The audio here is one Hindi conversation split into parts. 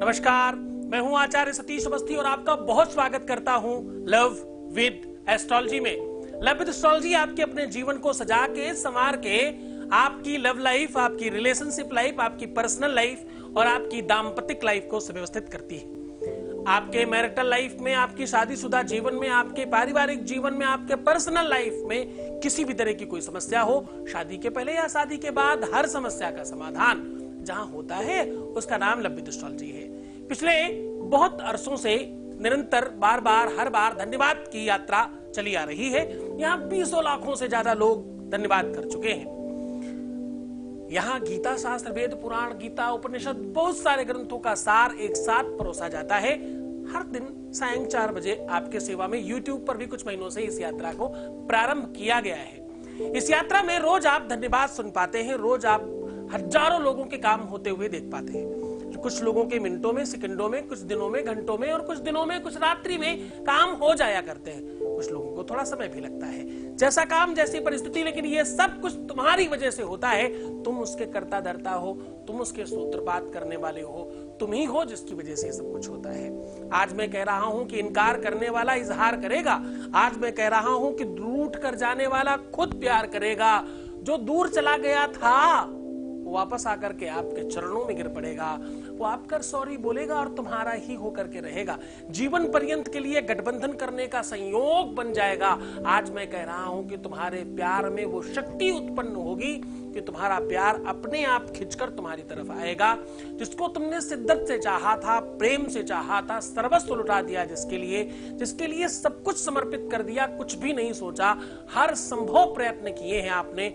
नमस्कार, मैं हूं आचार्य सतीश अवस्थी और आपका बहुत स्वागत करता हूं लव विद एस्ट्रोलॉजी में। लव विद एस्ट्रोलॉजी आपके अपने जीवन को सजा के संवार के आपकी लव लाइफ, आपकी रिलेशनशिप लाइफ, आपकी पर्सनल लाइफ और आपकी दाम्पतिक लाइफ को सुव्यवस्थित करती है। आपके मैरिटल लाइफ में, आपकी शादीशुदा जीवन में, आपके पारिवारिक जीवन में, आपके पर्सनल लाइफ में किसी भी तरह की कोई समस्या हो, शादी के पहले या शादी के बाद, हर समस्या का समाधान जहां होता है उसका नाम लव विद एस्ट्रोलॉजी है। पिछले बहुत अरसों से निरंतर बार बार हर बार धन्यवाद की यात्रा चली आ रही है। यहाँ 20 लाखों से ज्यादा लोग धन्यवाद कर चुके हैं। यहाँ गीता शास्त्र, वेद पुराण, गीता, उपनिषद, बहुत सारे ग्रंथों का सार एक साथ परोसा जाता है। हर दिन सायं 4 बजे आपके सेवा में यूट्यूब पर भी कुछ महीनों से इस यात्रा को प्रारंभ किया गया है। इस यात्रा में रोज आप धन्यवाद सुन पाते हैं, रोज आप हजारों लोगों के काम होते हुए देख पाते हैं। कुछ लोगों के मिनटों में, सेकंडों में, कुछ दिनों में, घंटों में और कुछ दिनों में, कुछ रात्रि में काम हो जाया करते हैं। कुछ लोगों को थोड़ा समय भी लगता है। जैसा काम, जैसी परिस्थिति, लेकिन ये सब कुछ तुम्हारी वजह से होता है। तुम उसके कर्ता धर्ता हो, तुम उसके सूत्रपात करने वाले हो, तुम ही हो जिसकी वजह से सब कुछ होता है। आज मैं कह रहा हूं कि इनकार करने वाला इजहार करेगा। आज मैं कह रहा हूं कि रूठ कर जाने वाला खुद प्यार करेगा। जो दूर चला गया था वो वापस आकर के आपके चरणों में गिर पड़ेगा। वो आपकर सॉरी बोलेगा और तुम्हारा ही होकर के रहेगा। जीवन पर्यंत के लिए गठबंधन करने का संयोग बन जाएगा। आज मैं कह रहा हूं कि तुम्हारे प्यार में वो शक्ति उत्पन्न होगी कि तुम्हारा प्यार अपने आप खिंचकर तुम्हारी तरफ आएगा। जिसको तुमने शिद्दत से चाहा था, प्रेम से चाहा था, सर्वस्व लुटा दिया, जिसके लिए सब कुछ समर्पित कर दिया, कुछ भी नहीं सोचा, हर संभव प्रयत्न किए हैं आपने,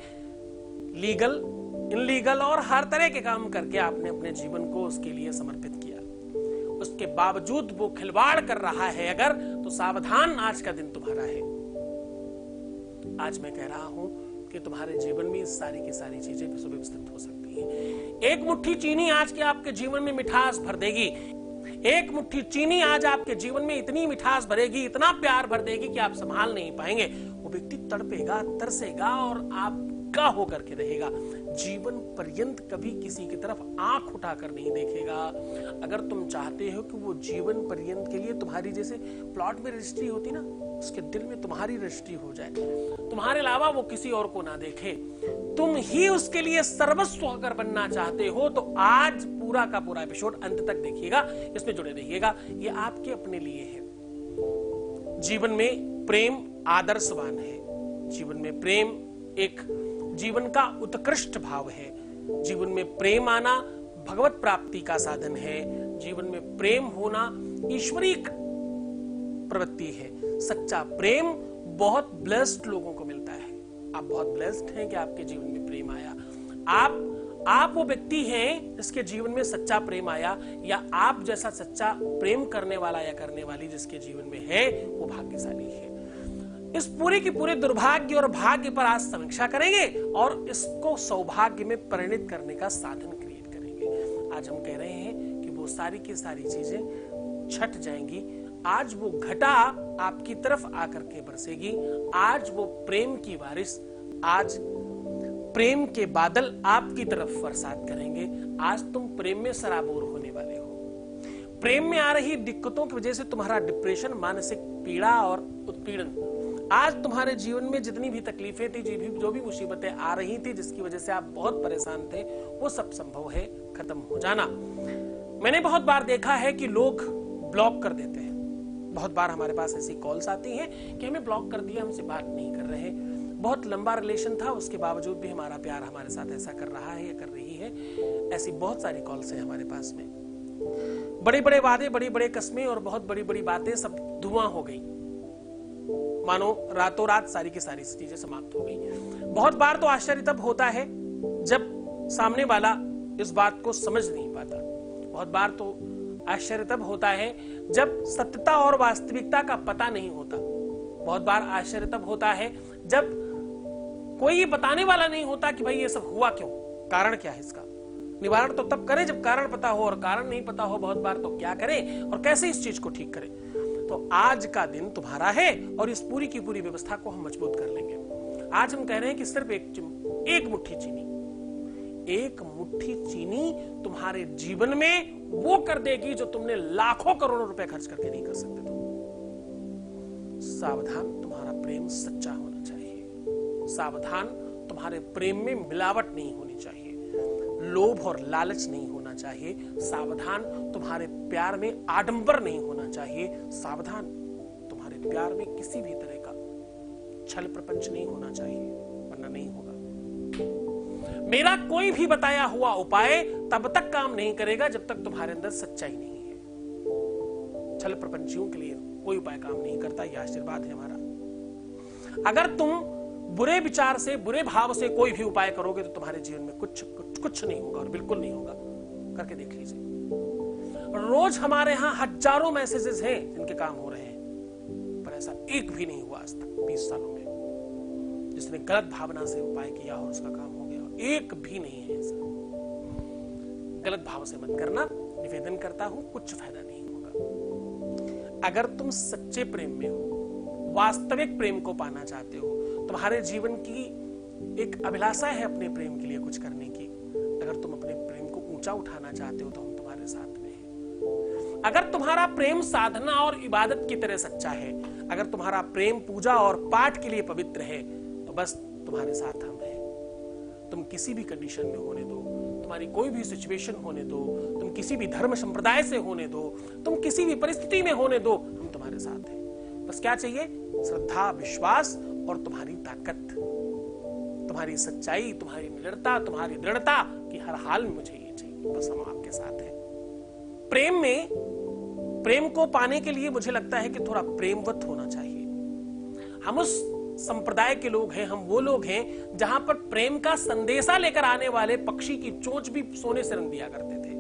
लीगल, इनलीगल और हर तरह के काम करके आपने अपने जीवन को उसके लिए समर्पित किया। उसके बावजूद वो खिलवाड़ कर रहा है अगर, तो सावधान, आज का दिन तुम्हारा है। आज मैं कह रहा हूं कि तुम्हारे जीवन में सारी की सारी चीजें सुव्यवस्थित हो सकती हैं। एक मुट्ठी चीनी आज के आपके जीवन में मिठास भर देगी। एक मुट्ठी चीनी आज आपके जीवन में इतनी मिठास भरेगी, इतना प्यार भर देगी कि आप संभाल नहीं पाएंगे। वो व्यक्ति तड़पेगा, तरसेगा और आप का होकर के रहेगा। जीवन पर्यंत कभी किसी की तरफ आंख उठाकर नहीं देखेगा। अगर तुम चाहते हो कि वो जीवन पर्यंत के लिए तुम्हारी, जैसे प्लॉट में रजिस्ट्री होती ना, उसके दिल में तुम्हारी रजिस्ट्री हो जाए, तुम्हारे अलावा वो किसी और को ना देखे, तुम ही उसके लिए सर्वस्व अगर बनना चाहते हो, तो आज पूरा का पूरा एपिसोड अंत तक देखिएगा, इसमें जुड़े रहिएगा। ये आपके अपने लिए है। जीवन में प्रेम आदर्शवान है। जीवन में प्रेम एक जीवन का उत्कृष्ट भाव है। जीवन में प्रेम आना भगवत प्राप्ति का साधन है। जीवन में प्रेम होना ईश्वरीय प्रवृत्ति है। सच्चा प्रेम बहुत ब्लेस्ड लोगों को मिलता है। आप बहुत ब्लेस्ड हैं कि आपके जीवन में प्रेम आया। आप वो व्यक्ति हैं जिसके जीवन में सच्चा प्रेम आया, या आप जैसा सच्चा प्रेम करने वाला या करने वाली जिसके जीवन में है, वो भाग्यशाली है। इस पूरे की पूरे दुर्भाग्य और भाग्य पर आज समीक्षा करेंगे और इसको सौभाग्य में परिणित करने का साधन क्रिएट करेंगे। आज हम कह रहे हैं कि वो सारी की सारी चीजें छट जाएंगी। आज वो घटा आपकी तरफ आकर के बरसेगी। आज वो प्रेम की बारिश, आज प्रेम के बादल आपकी तरफ बरसात करेंगे। आज तुम प्रेम में सराबोर होने वाले हो। प्रेम में आ रही दिक्कतों की वजह से तुम्हारा डिप्रेशन, मानसिक पीड़ा और उत्पीड़न, आज तुम्हारे जीवन में जितनी भी तकलीफें थी, जो भी मुसीबतें आ रही थी, जिसकी वजह से आप बहुत परेशान थे, वो सब संभव है खत्म हो जाना। मैंने बहुत बार देखा है कि लोग ब्लॉक कर देते हैं। बहुत बार हमारे पास ऐसी कॉल्स आती हैं कि हमें ब्लॉक कर दिया, हमसे बात नहीं कर रहे। बहुत लंबा रिलेशन था, उसके बावजूद भी हमारा प्यार हमारे साथ ऐसा कर रहा है या कर रही है। ऐसी बहुत सारी कॉल्स हैं हमारे पास में। बड़े बड़े वादे, बड़ी बड़े कस्में और बहुत बड़ी बड़ी बातें सब धुआं हो गई। मानो रातों रात सारी की सारी चीजें समाप्त हो गई। बहुत बार तो आश्चर्य तब होता है जब सामने वाला इस बात को समझ नहीं पाता। बहुत बार तो आश्चर्य तब होता है जब सत्यता और वास्तविकता का पता नहीं होता। बहुत बार आश्चर्य तब होता है जब कोई ये बताने वाला नहीं होता कि भाई ये सब हुआ क्यों, कारण क्या है इसका। निवारण तो तब करें जब कारण पता हो, और कारण नहीं पता हो बहुत बार तो क्या करें और कैसे इस चीज को ठीक करें। तो आज का दिन तुम्हारा है और इस पूरी की पूरी व्यवस्था को हम मजबूत कर लेंगे। आज हम कह रहे हैं कि सिर्फ एक मुट्ठी चीनी, एक मुट्ठी चीनी तुम्हारे जीवन में वो कर देगी जो तुमने लाखों करोड़ों रुपए खर्च करके नहीं कर सकते तुम। सावधान, तुम्हारा प्रेम सच्चा होना चाहिए। सावधान, तुम्हारे प्रेम में मिलावट नहीं होनी चाहिए, लोभ और लालच नहीं होना चाहिए। सावधान, तुम्हारे प्यार में आडंबर नहीं होना चाहिए। सावधान, तुम्हारे प्यार में किसी भी तरह का छल प्रपंच नहीं होना चाहिए, वरना नहीं होगा। मेरा कोई भी बताया हुआ उपाय तब तक काम नहीं करेगा जब तक तुम्हारे अंदर सच्चाई नहीं है। छल प्रपंचियों के लिए कोई उपाय काम नहीं करता, यह आशीर्वाद है हमारा। अगर तुम बुरे विचार से, बुरे भाव से कोई भी उपाय करोगे तो तुम्हारे जीवन में कुछ नहीं होगा, और बिल्कुल नहीं होगा। करके देख लीजिए। रोज हमारे यहां हजारों मैसेजेस हैं जिनके काम हो रहे हैं, पर ऐसा एक भी नहीं हुआ आज तक 20 सालों में जिसने गलत भावना से उपाय किया और उसका काम हो गया। एक भी नहीं है ऐसा। गलत भाव से मत करना, निवेदन करता हूं, कुछ फायदा नहीं होगा। अगर तुम सच्चे प्रेम में हो, वास्तविक प्रेम को पाना चाहते हो, तुम्हारे जीवन की एक अभिलाषा है अपने प्रेम के लिए कुछ करने की, अगर तुम अपने प्रेम को ऊंचा उठाना चाहते हो तो हम तुम्हारे साथ में हैं। अगर तुम्हारा प्रेम साधना और इबादत की तरह सच्चा है, अगर तुम्हारा प्रेम पूजा और पाठ के लिए पवित्र है, तो बस तुम्हारे साथ हम हैं। तुम किसी भी कंडीशन में होने दो, तुम्हारी कोई भी सिचुएशन होने दो, तुम किसी भी धर्म संप्रदाय से होने दो, तुम किसी भी परिस्थिति में होने दो, हम तुम्हारे साथ हैं। बस क्या चाहिए? श्रद्धा, विश्वास और तुम्हारी ताकत, तुम्हारी सच्चाई, तुम्हारी निडरता, तुम्हारी दृढ़ता कि हर हाल में मुझे ये चाहिए, बस हम आपके साथ हैं। प्रेम में, प्रेम को पाने के लिए मुझे लगता है कि थोड़ा प्रेमवत होना चाहिए। हम उस संप्रदाय के लोग हैं, हम वो लोग हैं जहां पर प्रेम का संदेशा लेकर आने वाले पक्षी की चोंच भी सोने से रंग दिया करते थे।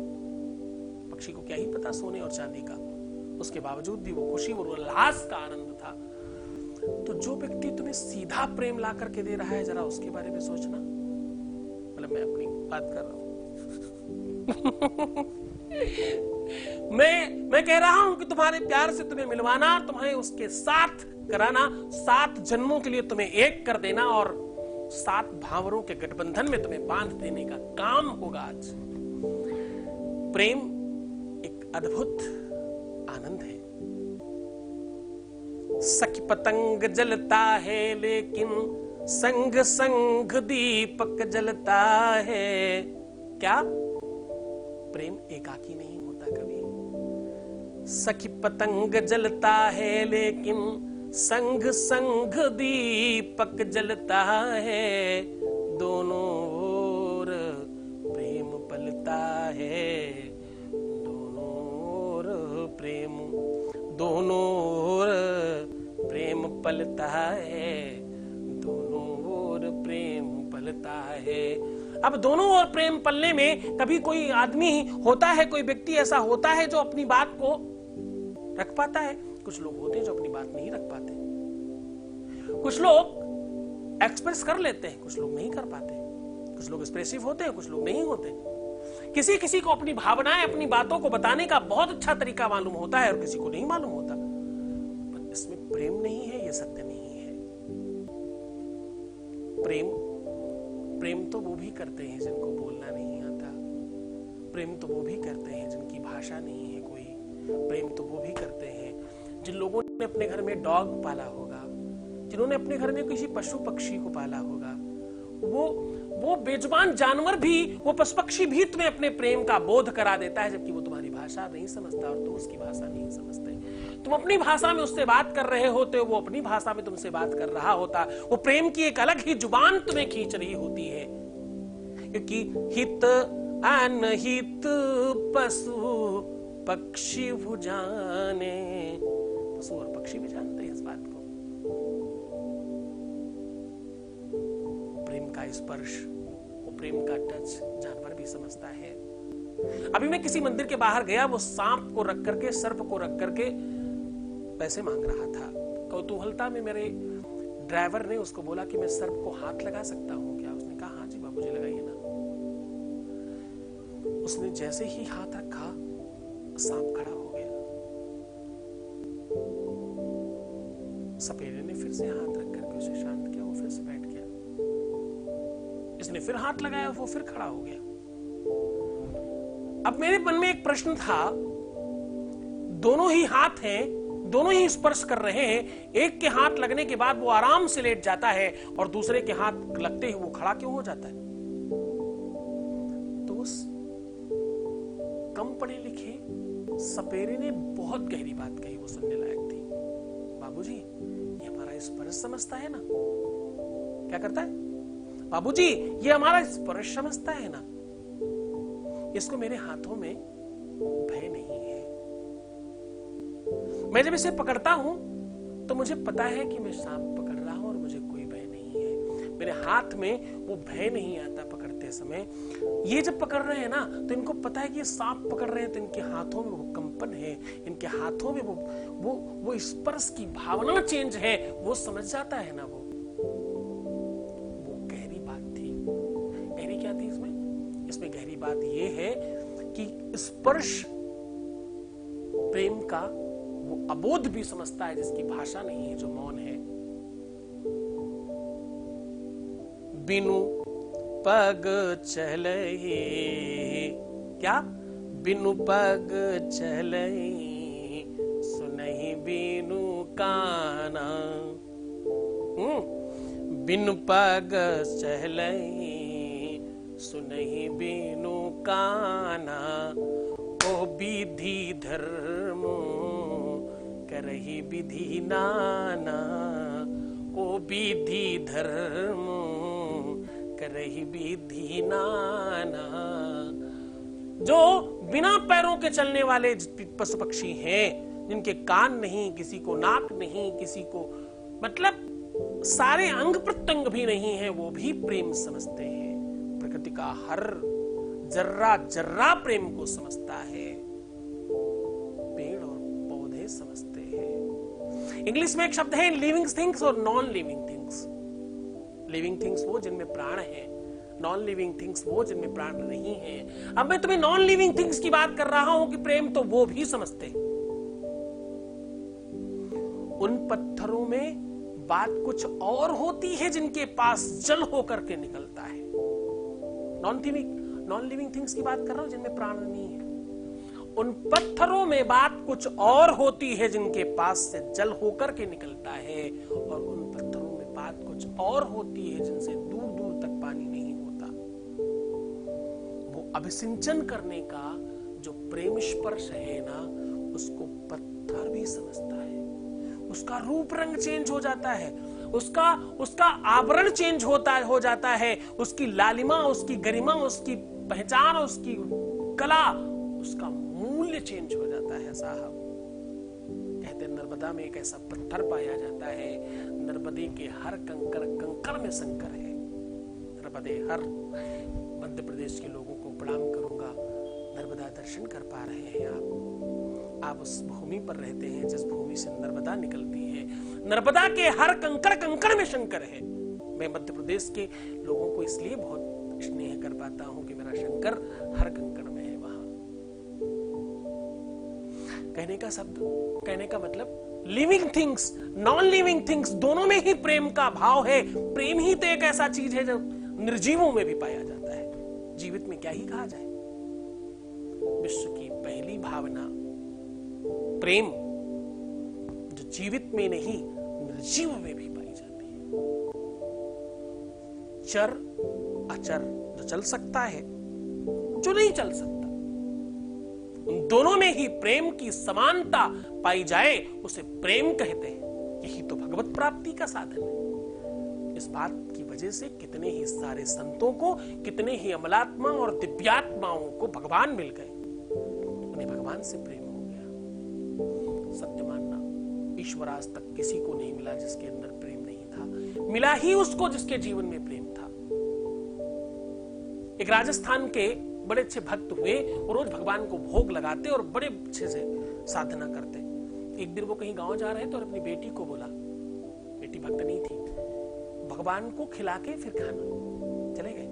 पक्षी को क्या ही पता सोने और चांदी का, उसके बावजूद भी वो खुशी और उल्लास का आनंद था। तो जो व्यक्ति तुम्हें सीधा प्रेम ला करके दे रहा है, जरा उसके बारे में सोचना। मतलब मैं अपनी बात कर रहा हूं। मैं कह रहा हूं कि तुम्हारे प्यार से तुम्हें मिलवाना, तुम्हें उसके साथ कराना, 7 जन्मों के लिए तुम्हें एक कर देना और 7 भावरों के गठबंधन में तुम्हें बांध देने का काम होगा आज। प्रेम एक अद्भुत आनंद है। सखी पतंग जलता है लेकिन संग संग दीपक जलता है। क्या? प्रेम एकाकी नहीं होता कभी। सखी पतंग जलता है लेकिन संग संग दीपक जलता है। दोनों ओर प्रेम पलता है, दोनों ओर प्रेम, दोनों ओर प्रेम पलता है, दोनों ओर प्रेम पलता है। अब दोनों ओर प्रेम पलने में कभी कोई आदमी होता है, कोई व्यक्ति ऐसा होता है जो अपनी बात को रख पाता है। कुछ लोग होते हैं जो अपनी बात नहीं रख पाते। कुछ लोग एक्सप्रेस कर लेते हैं, कुछ लोग नहीं कर पाते। कुछ लोग एक्सप्रेसिव होते हैं, कुछ लोग नहीं होते। किसी किसी को अपनी भावनाएं, अपनी बातों को बताने का बहुत अच्छा तरीका मालूम होता है और किसी को नहीं मालूम होता। पर इसमें प्रेम नहीं है, यह सत्य नहीं है। प्रेम तो वो भी करते हैं जिनको बोलना नहीं आता। प्रेम तो वो भी करते हैं जिनकी भाषा नहीं है कोई। प्रेम तो वो भी करते हैं जिन लोगों ने अपने घर में डॉग पाला होगा, जिन्होंने अपने घर में किसी पशु पक्षी को पाला होगा। वो बेजुबान जानवर भी, वो पशु पक्षी भी तुम्हें अपने प्रेम का बोध करा देता है, जबकि वो तुम्हारी भाषा नहीं समझता और तुम उसकी भाषा नहीं समझते। तुम अपनी भाषा में उससे बात कर रहे होते हो, वो अपनी भाषा में तुमसे बात कर रहा होता। वो प्रेम की एक अलग ही जुबान तुम्हें खींच रही होती है, क्योंकि हित अनहित पशु पक्षी भी जाने। पशु और पक्षी भी जानते हैं इस बात को। प्रेम का स्पर्श, वो प्रेम का टच जानवर भी समझता है। अभी मैं किसी मंदिर के बाहर गया, वो सांप को रख करके, सर्प को रख करके पैसे मांग रहा था। कौतूहलता में मेरे ड्राइवर ने उसको बोला कि मैं सर्प को हाथ लगा सकता हूं क्या? उसने कहा हाँ जी बाबू जी लगाइए ना। उसने जैसे ही हाथ रखा, सांप खड़ा हो गया। सपेरे ने फिर से हाथ रख करके उसे शांत किया, वो फिर से बैठ गया। इस उसने फिर हाथ लगाया, वो फिर खड़ा हो गया। अब मेरे मन में एक प्रश्न था, दोनों ही हाथ हैं, दोनों ही स्पर्श कर रहे हैं, एक के हाथ लगने के बाद वो आराम से लेट जाता है और दूसरे के हाथ लगते ही वो खड़ा क्यों हो जाता है? तो उस कम पढ़े लिखे सपेरे ने बहुत गहरी बात कही, वो सुनने लायक थी। बाबूजी, ये हमारा स्पर्श समझता है ना? क्या करता है? बाबूजी, ये हमारा स्पर्श समझता है ना? इसको मेरे हाथों में भय नहीं है। मैं जब इसे पकड़ता हूं तो मुझे पता है कि मैं सांप पकड़ रहा हूं और मुझे कोई भय नहीं है। मेरे हाथ में वो भय नहीं आता पकड़ते समय। ये जब पकड़ रहे हैं ना, तो इनको पता है कि ये सांप पकड़ रहे हैं, तो इनके हाथों में वो कंपन है, इनके हाथों में वो स्पर्श की भावना चेंज है, वो समझ जाता है ना। वो गहरी बात थी। गहरी क्या थी इसमें गहरी बात ये है कि स्पर्श प्रेम का वो अबोध भी समझता है, जिसकी भाषा नहीं है, जो मौन है। बिनु पग चलहि, क्या? बिनु पग चलहि, सुनहि बिनु काना। बिनु पग चलहि, सुनहि बिनु काना। ओ विधि धर्म करहि विधि नाना। ओ विधि धर्म करहि विधि नाना। जो बिना पैरों के चलने वाले पशु पक्षी हैं, जिनके कान नहीं, किसी को नाक नहीं, किसी को मतलब सारे अंग प्रत्यंग भी नहीं है, वो भी प्रेम समझते हैं। प्रकृति का हर जर्रा जर्रा प्रेम को समझता है। पेड़ और पौधे समझते हैं। इंग्लिश में एक शब्द है लिविंग थिंग्स और non living things. Living things वो जिनमें प्राण है, नॉन लिविंग थिंग्स वो जिनमें प्राण नहीं है। अब मैं तुम्हें नॉन लिविंग थिंग्स की बात कर रहा हूं कि प्रेम तो वो भी समझते हैं। उन पत्थरों में बात कुछ और होती है जिनके पास जल होकर के निकलता है। नॉन लिविंग थिंग्स की बात कर रहा हूं जिनमें प्राण नहीं है। उन पत्थरों में बात कुछ और होती है जिनके पास से जल होकर के निकलता है, और उन पत्थरों में बात कुछ और होती है जिनसे दूर दूर तक पानी नहीं होता। वो अभिसिंचन करने का जो प्रेम स्पर्श है ना, उसको पत्थर भी समझता है। उसका रूप रंग चेंज हो जाता है, उसका आवरण चेंज हो जाता है, उसकी लालिमा, उसकी गरिमा, उसकी पहचान, उसकी कला, उसका मूल्य चेंज हो जाता है। साहब कहते नर्मदा में एक ऐसा पत्थर पाया जाता है, नर्मदे के हर कंकड़ कंकड़ में शंकर है। नर्मदे हर मध्य प्रदेश के लोगों को प्रणाम करूंगा, नर्मदा दर्शन कर पा रहे हैं आप उस भूमि पर रहते हैं जिस भूमि से नर्मदा निकलती है। नर्मदा के हर कंकड़ कंकड़ में शंकर है। मैं मध्य प्रदेश के लोगों को इसलिए बहुत स्नेह कर पाता हूं कि मेरा शंकर हर कंकड़ में है। वहां कहने का मतलब living things, non living things, दोनों में ही प्रेम का भाव है। प्रेम ही तो एक ऐसा चीज है जो निर्जीवों में भी पाया जाता है। जीवित में क्या ही कहा जाए। विश्व की पहली भावना प्रेम, जो जीवित में नहीं निर्जीव में भी पाई जाती है। चर अचर, जो चल सकता है, जो नहीं चल सकता, उन दोनों में ही प्रेम की समानता पाई जाए, उसे प्रेम कहते हैं। यही तो भगवत प्राप्ति का साधन है। इस बात की वजह से कितने ही सारे संतों को, कितने ही अमलात्मा और दिव्यात्माओं को भगवान मिल गए, उन्हें भगवान से प्रेम हो गया। सत्य मानना, ईश्वर आज तक किसी को नहीं मिला जिसके अंदर प्रेम नहीं था। मिला ही उसको जिसके जीवन में प्रेम था। एक राजस्थान के बड़े अच्छे भक्त हुए, वो रोज भगवान को भोग लगाते और बड़े अच्छे से साधना करते। एक दिन वो कहीं गांव जा रहे थे और अपनी बेटी को बोला, बेटी भक्त नहीं थी, भगवान को खिला के फिर खाना। चले गए।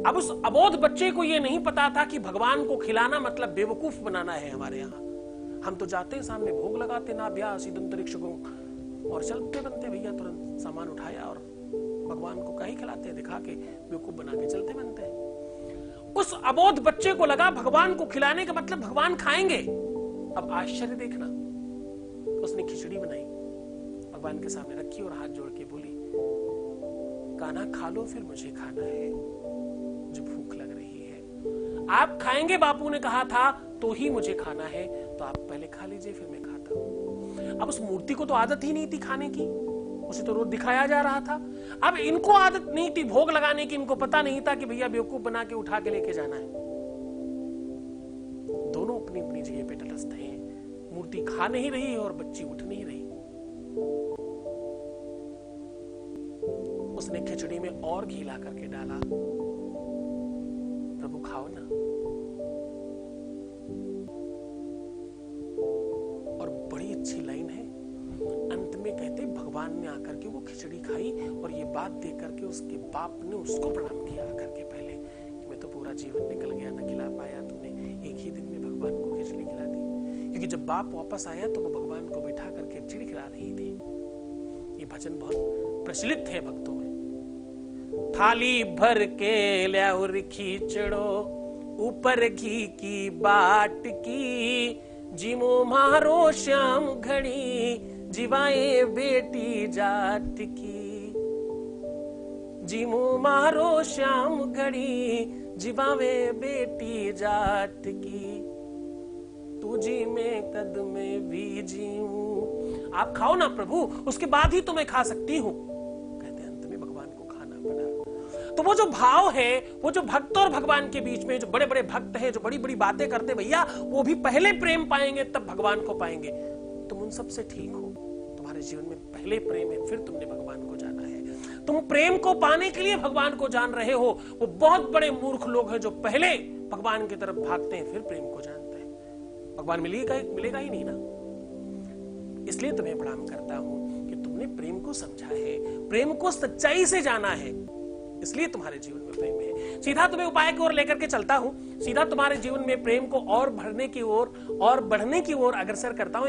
अब उस अबोध बच्चे को यह नहीं पता था कि भगवान को खिलाना मतलब बेवकूफ बनाना है। हमारे यहाँ हम तो जाते हैं, सामने भोग लगाते, ना ब्याह सीध अंतरिक्ष को, और चलते बनते भैया, तुरंत सामान उठाया और भगवान को कहीं खिलाते हैं, दिखा के बेवकूफ बना के चलते बनते हैं। उस अबोध बच्चे को लगा भगवान को खिलाने का मतलब भगवान खाएंगे। अब आश्चर्य देखना, उसने खिचड़ी बनाई, भगवान के सामने रखी और हाथ जोड़ के बोली, कान्हा खा लो फिर मुझे खाना है, मुझे भूख लग रही है। आप खाएंगे बापू ने कहा था तो ही मुझे खाना है, तो आप पहले खा लीजिए फिर मैं खाता हूं। अब उस मूर्ति को तो आदत ही नहीं थी खाने की, उसे तो रोज दिखाया जा रहा था। अब इनको आदत नहीं थी भोग लगाने की, इनको पता नहीं था कि भैया बेवकूफ बना के उठा के लेके जाना है। दोनों अपनी अपनी जगह पे तटस्थ हैं। मूर्ति खा नहीं रही है और बच्ची उठ नहीं रही। उसने खिचड़ी में और घी ला करके डाला, प्रभु खाओ ना। और बड़ी अच्छी लाइन है, अंत में कहते भगवान ने आकर के वो खिचड़ी खाई और ये बात देख करके उसके बाप ने उसको प्रणाम किया आकर के पहले कि मैं तो पूरा जीवन निकल गया, न खिला पाया, तूने एक ही दिन में भगवान को खिचड़ी खिला दी। क्योंकि जब बाप वापस आया तो वो भगवान को बिठा करके खिचड़ी खिला रही थी। ये भजन बहुत प्रचलित है भक्तों में। थाली भर के ल्याउर खींचड़ो, ऊपर घी की बाट की, जिमो मारो श्याम घड़ी, जिवाए बेटी जाट की। जिमो मारो श्याम घड़ी, जिवावे बेटी जाट की। तुझी में कद में भी जीऊं। आप खाओ ना प्रभु, उसके बाद ही तो मैं खा सकती हूं। कहते अंत में भगवान को खाना पड़ा। तो वो जो भाव है, वो जो भक्त और भगवान के बीच में जो बड़े बड़े भक्त हैं, जो बड़ी बड़ी बातें करते भैया, वो भी पहले प्रेम पाएंगे तब भगवान को पाएंगे। तुम उन सब से ठीक हो, तुम्हारे जीवन में पहले प्रेम है, फिर तुमने भगवान को जाना है। तुम प्रेम को पाने के लिए भगवान को जान रहे हो। वो बहुत बड़े मूर्ख लोग हैं जो पहले भगवान की तरफ भागते हैं फिर प्रेम को जानते हैं। भगवान मिलेगा ही नहीं ना। इसलिए तुम्हें प्रणाम करता हूं कि तुमने प्रेम को समझा है, प्रेम को सच्चाई से जाना है, इसलिए तुम्हारे जीवन में प्रेम है। सीधा तुम्हें उपाय की ओर लेकर के चलता हूं, सीधा तुम्हारे जीवन में प्रेम को और बढ़ने की ओर और बढ़ने की ओर अग्रसर करता हूं।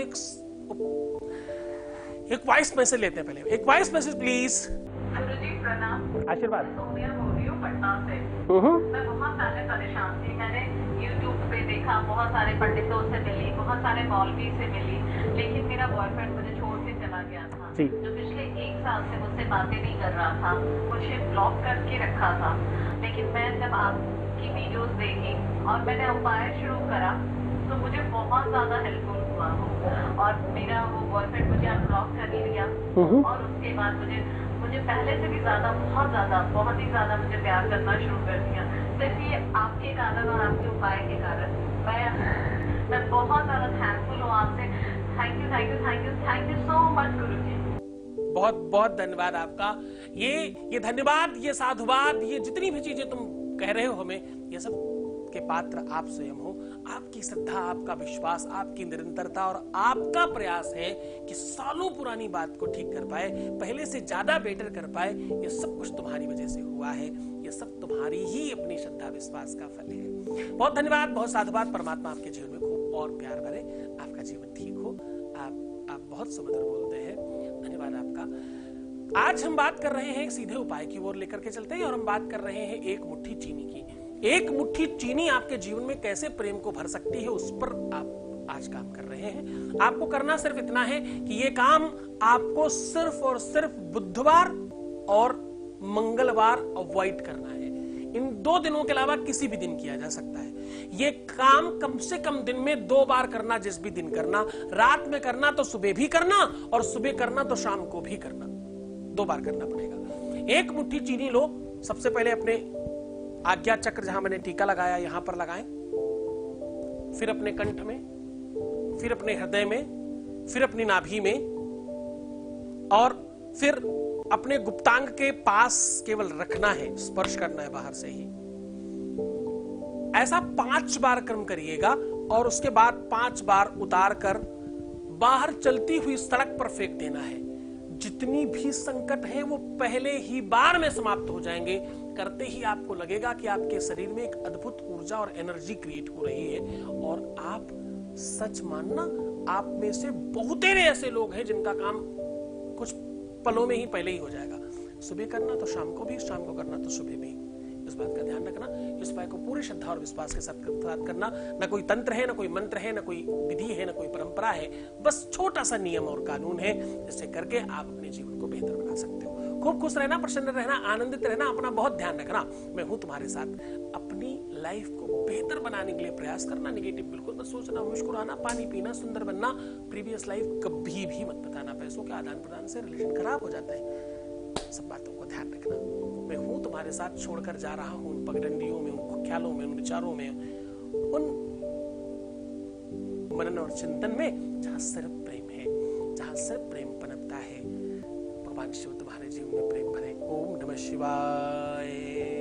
एक वॉइस मैसेज लेते हैं पहले। एक वॉइस मैसेज प्लीज। गुरुजी प्रणाम। आशीर्वाद। सोनिया बोल रही हूँ पटना से। मैं बहुत पहले परेशान थी, मैंने YouTube पे देखा, बहुत सारे पंडितों से मिली, बहुत सारे मौलवी से मिली, लेकिन मेरा बॉयफ्रेंड मुझे छोड़ के चला गया था। जो पिछले 1 साल से मुझसे बातें नहीं कर रहा था, मुझे ब्लॉक करके रखा था। लेकिन मैं जब आपकी वीडियोस देखी और मैंने उपाय शुरू करा तो मुझे बहुत ज्यादा हेल्पफुल हुआ और मेरा वो बॉयफ्रेंड मुझे अनब्लॉक कर लिया और उसके बाद मुझे पहले से भी ज्यादा बहुत ही ज्यादा मुझे प्यार करना शुरू कर दिया। सिर्फ ये आपके कारण और आपके उपाय के कारण मैं बहुत ज्यादा थैंकफुल हूँ आपसे। थैंक यू सो मच गुरुजी। बहुत बहुत धन्यवाद आपका। ये धन्यवाद, ये साधुवाद, ये जितनी भी चीजें तुम कह रहे हो हमें, ये सब के पात्र आप स्वयं हो। आपकी श्रद्धा, आपका विश्वास, आपकी निरंतरता और आपका प्रयास है कि सालों पुरानी बात को ठीक कर पाए, पहले से ज्यादा बेटर कर पाए। ये सब कुछ तुम्हारी वजह से हुआ है। ये सब तुम्हारी ही अपनी श्रद्धा विश्वास का फल है। बहुत धन्यवाद, बहुत साधुवाद। परमात्मा आपके जीवन में खूब और प्यार भरे, आपका जीवन ठीक हो। आप बहुत सुमधुर बोलते हैं, धन्यवाद आपका। आज हम बात कर रहे हैं एक सीधे उपाय की ओर लेकर के चलते हैं और हम बात कर रहे हैं एक मुट्ठी चीनी की। एक मुट्ठी चीनी आपके जीवन में कैसे प्रेम को भर सकती है, उस पर आप आज काम कर रहे हैं। आपको करना सिर्फ इतना है कि ये काम आपको सिर्फ और सिर्फ बुधवार और मंगलवार अवॉइड करना है। इन 2 दिनों के अलावा किसी भी दिन किया जा सकता है। ये काम कम से कम दिन में 2 बार करना, जिस भी दिन करना। रात में करना तो सुबह भी करना और सुबह करना तो शाम को भी करना। 2 बार करना पड़ेगा। एक मुट्ठी चीनी लो, सबसे पहले अपने आज्ञा चक्र जहां मैंने टीका लगाया यहां पर लगाएं, फिर अपने कंठ में, फिर अपने हृदय में, फिर अपनी नाभि में और फिर अपने गुप्तांग के पास केवल रखना है, स्पर्श करना है बाहर से ही। ऐसा 5 बार क्रम करिएगा और उसके बाद 5 बार उतार कर बाहर चलती हुई सड़क पर फेंक देना है। जितनी भी संकट है वो पहले ही बार में समाप्त हो जाएंगे। करते ही आपको लगेगा कि आपके शरीर में एक अद्भुत ऊर्जा और एनर्जी क्रिएट हो रही है और आप सच मानना, आप में से बहुतेरे ऐसे लोग हैं जिनका काम कुछ पलों में ही पहले ही हो जाएगा। सुबह करना तो शाम को भी, शाम को करना तो सुबह भी। इस बात का ध्यान रखना। इस उपाय को पूरी श्रद्धा और विश्वास के साथ करना। न कोई तंत्र है, न कोई मंत्र है, न कोई विधि है, न कोई परंपरा है, बस छोटा सा नियम और कानून है, जिससे करके आप अपने जीवन को बेहतर बना सकते हो। खूब खुश रहना, प्रसन्न रहना, आनंदित रहना, अपना बहुत ध्यान रखना। मैं हूं तुम्हारे साथ। अपनी लाइफ को बेहतर बनाने के लिए प्रयास करना, नेगेटिव बिल्कुल मत सोचना, मुस्कुराना, पानी पीना, सुंदर बनना, प्रीवियस लाइफ कभी भी मत बताना। पैसों के आदान प्रदान से रिलेशन खराब हो जाता है। सब बातों को ध्यान रखना। मैं हूं तुम्हारे साथ, छोड़कर जा रहा हूं उन पगडंडियों में, उन ख्यालों में, उन विचारों में, उन मनन और चिंतन में जहां सिर्फ प्रेम है, जहां सिर्फ प्रेम पनपता है। भगवान शिव तुम्हारे जीवन में प्रेम भरे। ओम नमः शिवाय।